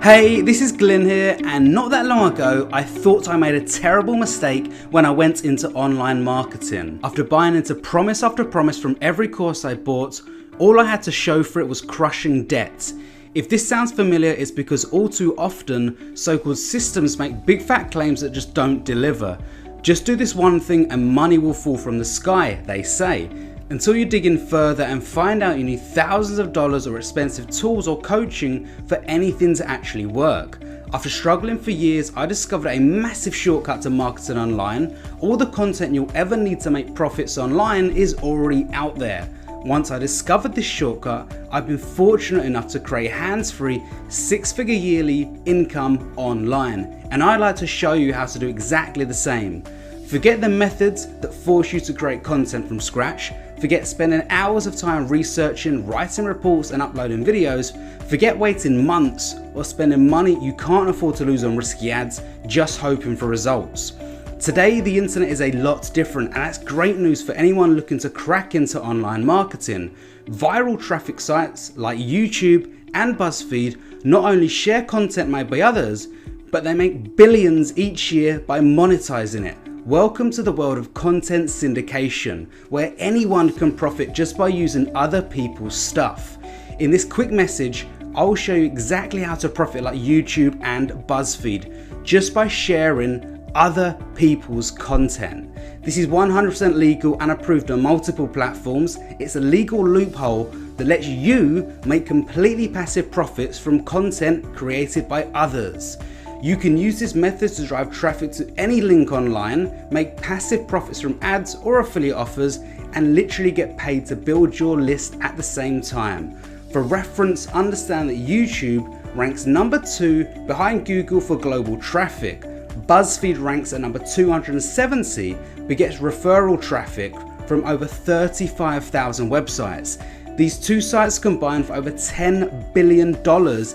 Hey, this is Glyn here, and not that long ago I thought I made a terrible mistake when I went into online marketing. After buying into promise after promise from every course I bought, all I had to show for it was crushing debt. If this sounds familiar, it's because all too often so-called systems make big fat claims that just don't deliver. Just do this one thing and money will fall from the sky, they say. Until you dig in further and find out you need thousands of dollars or expensive tools or coaching for anything to actually work. After struggling for years, I discovered a massive shortcut to marketing online. All the content you'll ever need to make profits online is already out there. Once I discovered this shortcut, I've been fortunate enough to create hands-free, six-figure yearly income online. And I'd like to show you how to do exactly the same. Forget the methods that force you to create content from scratch. Forget spending hours of time researching, writing reports and uploading videos. Forget waiting months or spending money you can't afford to lose on risky ads just hoping for results. Today the internet is a lot different, and that's great news for anyone looking to crack into online marketing. Viral traffic sites like YouTube and BuzzFeed not only share content made by others, but they make billions each year by monetizing it. Welcome to the world of content syndication, where anyone can profit just by using other people's stuff. In this quick message, I will show you exactly how to profit like YouTube and BuzzFeed just by sharing other people's content. This is 100% legal and approved on multiple platforms. It's a legal loophole that lets you make completely passive profits from content created by others. You can use this method to drive traffic to any link online, make passive profits from ads or affiliate offers, and literally get paid to build your list at the same time. For reference, understand that YouTube ranks number 2 behind Google for global traffic. BuzzFeed ranks at number 270 but gets referral traffic from over 35,000 websites. These two sites combine for over $10 billion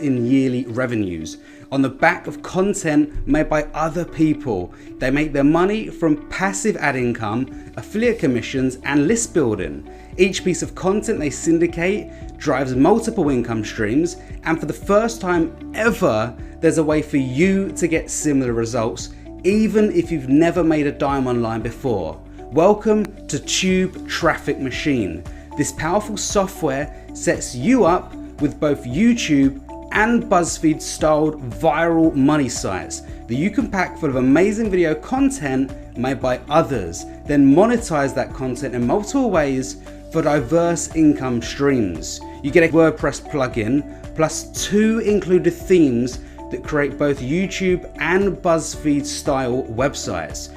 in yearly revenues. On the back of content made by other people. They make their money from passive ad income, affiliate commissions, and list building. Each piece of content they syndicate drives multiple income streams, and for the first time ever, there's a way for you to get similar results, even if you've never made a dime online before. Welcome to TubeTraffic Machine. This powerful software sets you up with both YouTube and BuzzFeed styled viral money sites that you can pack full of amazing video content made by others, then monetize that content in multiple ways for diverse income streams. You get a WordPress plugin plus 2 included themes that create both YouTube and BuzzFeed style websites.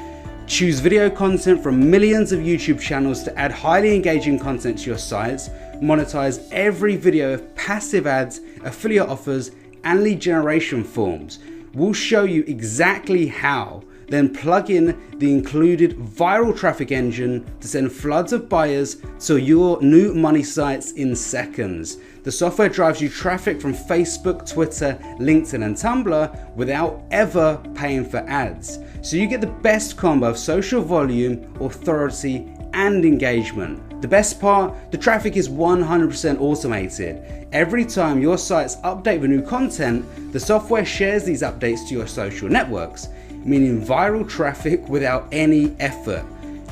Choose video content from millions of YouTube channels to add highly engaging content to your sites. Monetize every video of passive ads, affiliate offers, and lead generation forms. We'll show you exactly how. Then plug in the included viral traffic engine to send floods of buyers to your new money sites in seconds. The software drives you traffic from Facebook, Twitter, LinkedIn, and Tumblr without ever paying for ads. So you get the best combo of social volume, authority, and engagement. The best part, the traffic is 100% automated. Every time your sites update with new content, the software shares these updates to your social networks, meaning viral traffic without any effort.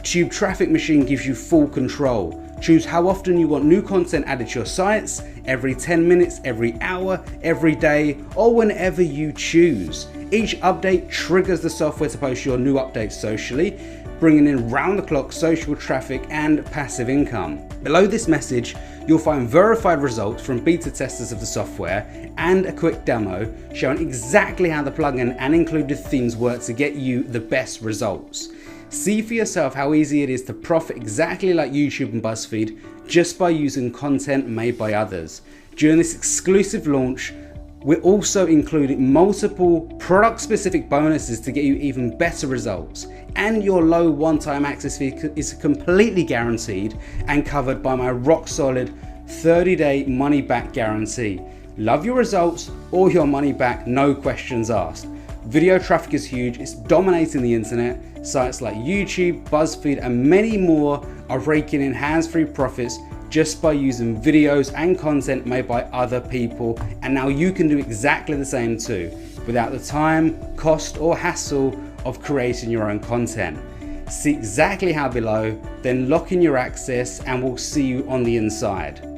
TubeTraffic Machine gives you full control. Choose how often you want new content added to your sites, every 10 minutes, every hour, every day, or whenever you choose. Each update triggers the software to post your new updates socially, bringing in round-the-clock social traffic and passive income. Below this message, you'll find verified results from beta testers of the software and a quick demo showing exactly how the plugin and included themes work to get you the best results. See for yourself how easy it is to profit exactly like YouTube and BuzzFeed just by using content made by others. During this exclusive launch, we're also including multiple product-specific bonuses to get you even better results. And your low one-time access fee is completely guaranteed and covered by my rock-solid 30-day money-back guarantee. Love your results or your money back, no questions asked. Video traffic is huge, it's dominating the internet. Sites like YouTube, BuzzFeed, and many more are raking in hands-free profits just by using videos and content made by other people, and now you can do exactly the same too, without the time, cost or hassle of creating your own content. See exactly how below, then lock in your access and we'll see you on the inside.